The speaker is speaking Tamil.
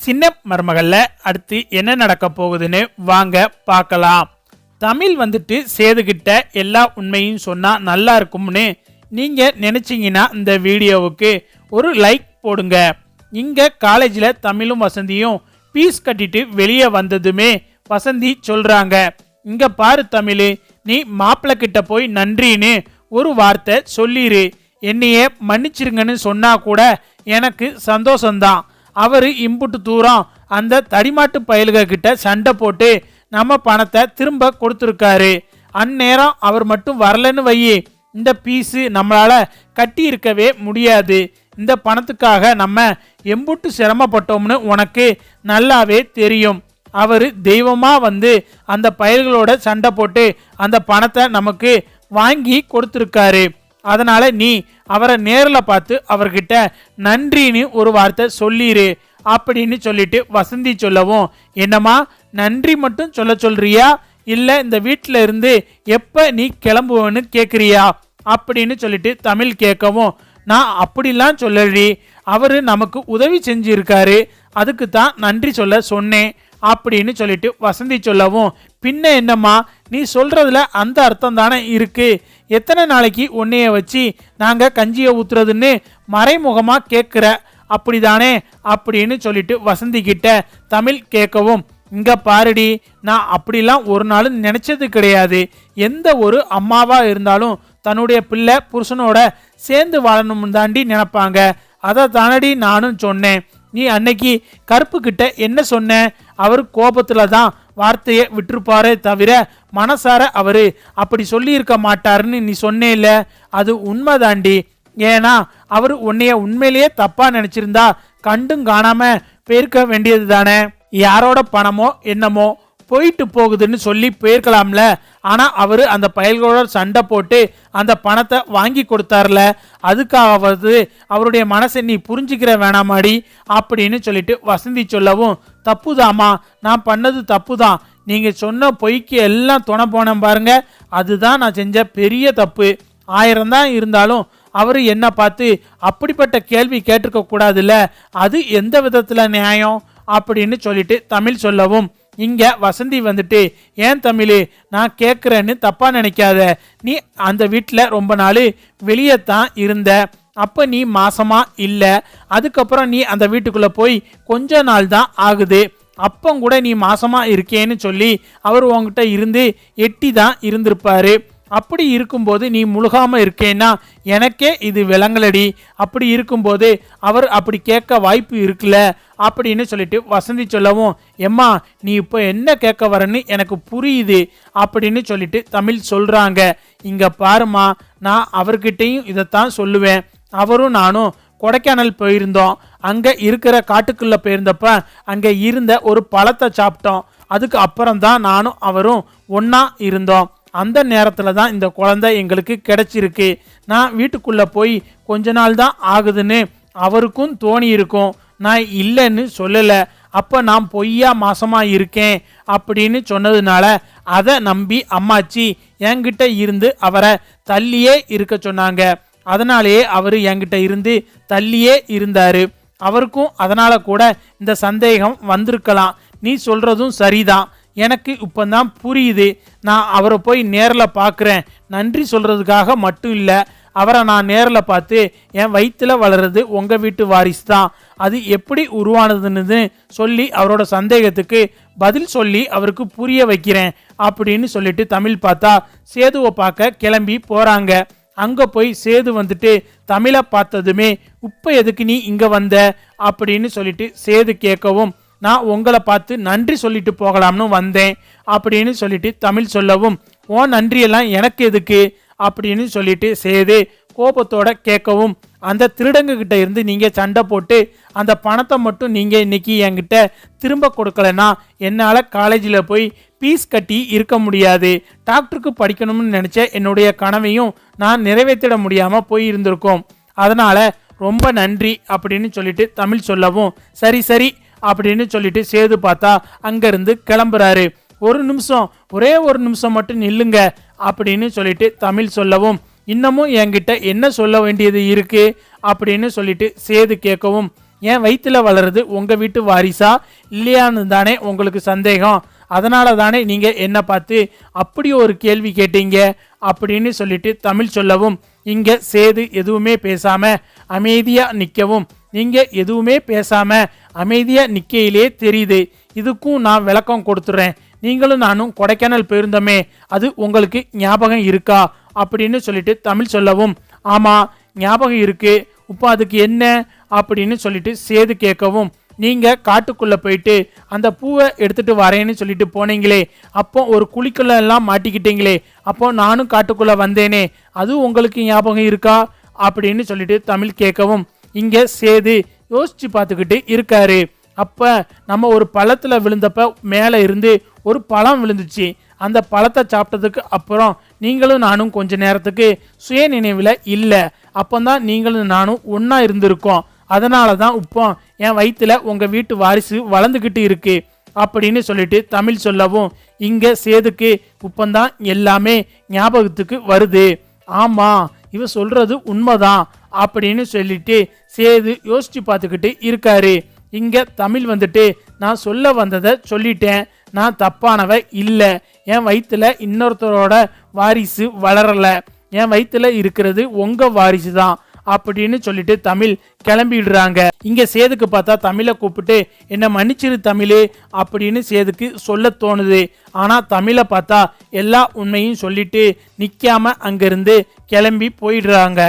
சின்ன மருமகள்ல அடுத்து என்ன நடக்க போகுதுன்னு வாங்க பார்க்கலாம். தமிழ் சேதுகிட்ட எல்லா உண்மையும் சொன்னா நல்லா இருக்கும்னு நீங்க நினைச்சீங்கன்னா இந்த வீடியோவுக்கு ஒரு லைக் போடுங்க. இங்க காலேஜில் தமிழும் வசந்தியும் பீஸ் கட்டிட்டு வெளியே வந்ததுமே வசந்தி சொல்றாங்க, இங்க பாரு தமிழ், நீ மாப்பிள்ளை கிட்ட போய் நன்றின்னு ஒரு வார்த்தை சொல்லிரு. என்னையே மன்னிச்சிருங்கன்னு சொன்னா கூட எனக்கு சந்தோஷம்தான். அவரு இம்புட்டு தூரம் அந்த தடிமாட்டு பயலுக கிட்ட சண்டை போட்டு நம்ம பணத்தை திரும்ப கொடுத்துருக்காரு. அந்நேரம் அவர் மட்டும் வரலன்னு வையி, இந்த பீஸு நம்மளால கட்டி இருக்கவே முடியாது. இந்த பணத்துக்காக நம்ம எம்புட்டு சிரமப்பட்டோம்னு உனக்கு நல்லாவே தெரியும். அவர் தெய்வமா அந்த பயல்களோட சண்டை போட்டு அந்த பணத்தை நமக்கு வாங்கி கொடுத்துருக்காரு. அதனால நீ அவரை நேரில் பார்த்து அவர்கிட்ட நன்றின்னு ஒரு வார்த்தை சொல்லிரு அப்படின்னு சொல்லிட்டு வசந்தி சொல்லவும், என்னம்மா நன்றி மட்டும் சொல்றியா, இல்லை இந்த வீட்டில் இருந்து எப்போ நீ கிளம்புவன்னு கேட்குறியா அப்படின்னு சொல்லிட்டு தமிழ் கேட்கவும், நான் அப்படிலாம் சொல்லி, அவர் நமக்கு உதவி செஞ்சிருக்காரு, அதுக்கு தான் நன்றி சொல்ல சொன்னேன் அப்படின்னு சொல்லிட்டு வசந்தி சொல்லவும், பின்ன என்னம்மா நீ சொல்றதுல அந்த அர்த்தம் தானே இருக்கு. எத்தனை நாளைக்கு உன்னைய வச்சு நாங்கள் கஞ்சியை ஊத்துறதுன்னு மறைமுகமா கேட்குற, அப்படிதானே அப்படின்னு சொல்லிட்டு வசந்தி கிட்ட தமிழ் கேட்கவும், இங்க பாருடி, நான் அப்படிலாம் ஒரு நாளும் நினைச்சது கிடையாது. எந்த ஒரு அம்மாவா இருந்தாலும் தன்னுடைய பிள்ளை புருஷனோட சேர்ந்து வாழணும்னு தாண்டி நினைப்பாங்க. அதை தானடி நானும் சொன்னேன். நீ அன்னைக்கு கருப்பு கிட்ட என்ன சொன்ன, அவர் கோபத்துல தான் வார்த்தையை விட்டுருப்பாரே தவிர மனசார அவரு அப்படி சொல்லியிருக்க மாட்டாருன்னு நீ சொன்னே இல்ல, அது உண்மைதாண்டி. ஏன்னா அவர் உன்னைய உண்மையிலேயே தப்பா நினைச்சிருந்தா கண்டும் காணாம போயிருக்க வேண்டியது தானே. யாரோட பணமோ என்னமோ போயிட்டு போகுதுன்னு சொல்லி போயிருக்கலாம்ல. ஆனா அவரு அந்த பயல்களோட சண்டை போட்டு அந்த பணத்தை வாங்கி கொடுத்தார்ல, அதுக்காவது அவருடைய மனசை நீ புரிஞ்சுக்கிற வேணாமாடி அப்படின்னு சொல்லிட்டு வசந்தி சொல்லவும், தப்புதாமா, நான் பண்ணது தப்புதான். நீங்க சொன்ன பொய்க்கு எல்லாம் துணை போனேன் பாருங்க, அதுதான் நான் செஞ்ச பெரிய தப்பு. 1000 தான் இருந்தாலும் அவரு என்ன பார்த்து அப்படிப்பட்ட கேள்வி கேட்டிருக்க கூடாதுல்ல, அது எந்த விதத்துல நியாயம் அப்படின்னு சொல்லிட்டு தமிழ் சொல்லவும், இங்க வசந்தி ஏன் தமிழ், நான் கேட்குறேன்னு தப்பா நினைக்காத. நீ அந்த வீட்டில் ரொம்ப நாள் வெளியே தான் இருந்த, அப்போ நீ மாசமா இல்லை. அதுக்கப்புறம் நீ அந்த வீட்டுக்குள்ள போய் கொஞ்ச நாள் தான் ஆகுது. அப்போ கூட நீ மாசமா இருக்கேன்னு சொல்லி அவர் உங்ககிட்ட இருந்து எட்டி தான் இருந்திருப்பாரு. அப்படி இருக்கும்போது நீ முழுகாம இருக்கேன்னா எனக்கே இது விளங்கலடி. அப்படி இருக்கும்போது அவர் அப்படி கேட்க வாய்ப்பு இருக்குல்ல அப்படின்னு சொல்லிட்டு வசந்தி சொல்லவும், எம்மா நீ இப்போ என்ன கேட்க வரன்னு எனக்கு புரியுது அப்படின்னு சொல்லிட்டு தமிழ் சொல்றாங்க. இங்க பாருமா, நான் அவர்கிட்டையும் இதைத்தான் சொல்லுவேன். அவரும் நானும் கொடைக்கானல் போயிருந்தோம். அங்க இருக்கிற காட்டுக்குள்ள போயிருந்தப்ப அங்க இருந்த ஒரு பழத்தை சாப்பிட்டோம். அதுக்கு அப்புறம் தான் நானும் அவரும் ஒன்னா இருந்தோம். அந்த நேரத்துல தான் இந்த குழந்தை எங்களுக்கு கிடைச்சிருக்கு. நான் வீட்டுக்குள்ள போய் கொஞ்ச நாள் தான் ஆகுதுன்னு அவருக்கும் தோணி இருக்கும். நான் இல்லைன்னு சொல்லல. அப்ப நான் பொய்யா மாசமா இருக்கேன் அப்படின்னு சொன்னதுனால அதை நம்பி அம்மாச்சி என்கிட்ட இருந்து அவரை தள்ளியே இருக்க சொன்னாங்க. அதனாலேயே அவரு என்கிட்ட இருந்து தள்ளியே இருந்தாரு. அவருக்கும் அதனால கூட இந்த சந்தேகம் வந்திருக்கலாம். நீ சொல்றதும் சரிதான், எனக்கு இப்போதான் புரியுது. நான் அவரை போய் நேரில் பார்க்குறேன். நன்றி சொல்கிறதுக்காக மட்டும் இல்லை, அவரை நான் நேரில் பார்த்து என் வயிற்றில் வளர்றது உங்கள் வீட்டு வாரிசு தான், அது எப்படி உருவானதுன்னு சொல்லி அவரோட சந்தேகத்துக்கு பதில் சொல்லி அவருக்கு புரிய வைக்கிறேன் அப்படின்னு சொல்லிட்டு தமிழ் பார்த்தா சேதுவை பார்க்க கிளம்பி போகிறாங்க. அங்கே போய் சேது தமிழை பார்த்ததுமே, இப்போ எதுக்கு நீ இங்கே வந்த அப்படின்னு சொல்லிட்டு சேது கேட்கவும், நான் உங்களை பார்த்து நன்றி சொல்லிட்டு போகலாம்னு வந்தேன் அப்படின்னு சொல்லிட்டு தமிழ் சொல்லவும், ஓ நன்றியெல்லாம் எனக்கு எதுக்கு அப்படின்னு சொல்லிட்டு சேது கோபத்தோட கேட்கவும், அந்த திருடங்க கிட்ட இருந்து நீங்க சண்டை போட்டு அந்த பணத்தை மட்டும் நீங்க இன்னைக்கு என்கிட்ட திரும்ப கொடுக்கலன்னா என்னால காலேஜில் போய் பீஸ் கட்டி இருக்க முடியாது. டாக்டருக்கு படிக்கணும்னு நினைச்ச என்னுடைய கனவையும் நான் நிறைவேற்றிட முடியாம போய் இருந்திருக்கோம். அதனால ரொம்ப நன்றி அப்படின்னு சொல்லிட்டு தமிழ் சொல்லவும், சரி சரி அப்படின்னு சொல்லிட்டு சேது பார்த்தா அங்கிருந்து கிளம்புறாரு. ஒரு நிமிஷம், ஒரே ஒரு நிமிஷம் மட்டும் நில்லுங்க அப்படின்னு சொல்லிட்டு தமிழ் சொல்லவும், இன்னமும் என்கிட்ட என்ன சொல்ல வேண்டியது இருக்கு அப்படின்னு சொல்லிட்டு சேது கேட்கவும், என் வயிற்றுல வளருது உங்க வீட்டு வாரிசா இல்லையான்னு தானே உங்களுக்கு சந்தேகம். அதனால தானே நீங்க என்ன பார்த்து அப்படி ஒரு கேள்வி கேட்டீங்க அப்படின்னு சொல்லிட்டு தமிழ் சொல்லவும், இங்க சேது எதுவுமே பேசாம அமைதியா நிற்கவும், நீங்க எதுவுமே பேசாம அமைதியா நிக்கையிலே தெரியுது. இதுக்கும் நான் விளக்கம் கொடுத்துறேன். நீங்களும் நானும் கொடைக்கானல் போயிருந்தோமே, அது உங்களுக்கு ஞாபகம் இருக்கா அப்படின்னு சொல்லிட்டு தமிழ் சொல்லவும், ஆமா ஞாபகம் இருக்கு. இப்போ அதுக்கு என்ன அப்படின்னு சொல்லிட்டு சேது கேட்கவும், நீங்க காட்டுக்குள்ள போயிட்டு அந்த பூவை எடுத்துட்டு வரேன்னு சொல்லிட்டு போனீங்களே, அப்போ ஒரு குழிக்குள்ள எல்லாம் மாட்டிக்கிட்டீங்களே, அப்போ நானும் காட்டுக்குள்ள வந்தேனே, அது உங்களுக்கு ஞாபகம் இருக்கா அப்படின்னு சொல்லிட்டு தமிழ் கேட்கவும், இங்க சேது யோசிச்சு பார்த்துக்கிட்டு இருக்காரு. அப்ப நம்ம ஒரு பழத்துல விழுந்தப்ப மேல இருந்து ஒரு பழம் விழுந்துச்சு. அந்த பழத்தை சாப்பிட்டதுக்கு அப்புறம் நீங்களும் நானும் கொஞ்ச நேரத்துக்கு சுய நினைவில் இல்லை. அப்போதான் நீங்களும் நானும் ஒன்றா இருந்திருக்கோம். அதனால தான் இப்போ என் வயிற்றுல உங்கள் வீட்டு வாரிசு வளர்ந்துக்கிட்டு இருக்கு அப்படின்னு சொல்லிட்டு தமிழ் சொல்லவும், இங்கே சேதுக்கு இப்போதான் எல்லாமே ஞாபகத்துக்கு வருது. ஆமாம், இவ சொல்றது உண்மைதான் அப்படின்னு சொல்லிட்டு சேது யோசிச்சு பார்த்துக்கிட்டு இருக்காரு. இங்க தமிழ் வந்துட்டு, நான் சொல்ல வந்ததை சொல்லிட்டேன். நான் தப்பானவ இல்லை. என் வயிற்றுல இன்னொருத்தரோட வாரிசு வளரல. என் வயிற்றுல இருக்கிறது உங்க வாரிசு தான் அப்படின்னு சொல்லிட்டு தமிழ் கிளம்பிடுறாங்க. இங்க சேதுக்கு பார்த்தா தமிழை கூப்பிட்டு, என்ன மன்னிச்சிரு தமிழே அப்படின்னு சேதுக்கு சொல்ல தோணுது. ஆனா தமிழை பார்த்தா எல்லா உண்மையும் சொல்லிட்டு நிக்காம அங்கிருந்து கிளம்பி போயிடுறாங்க.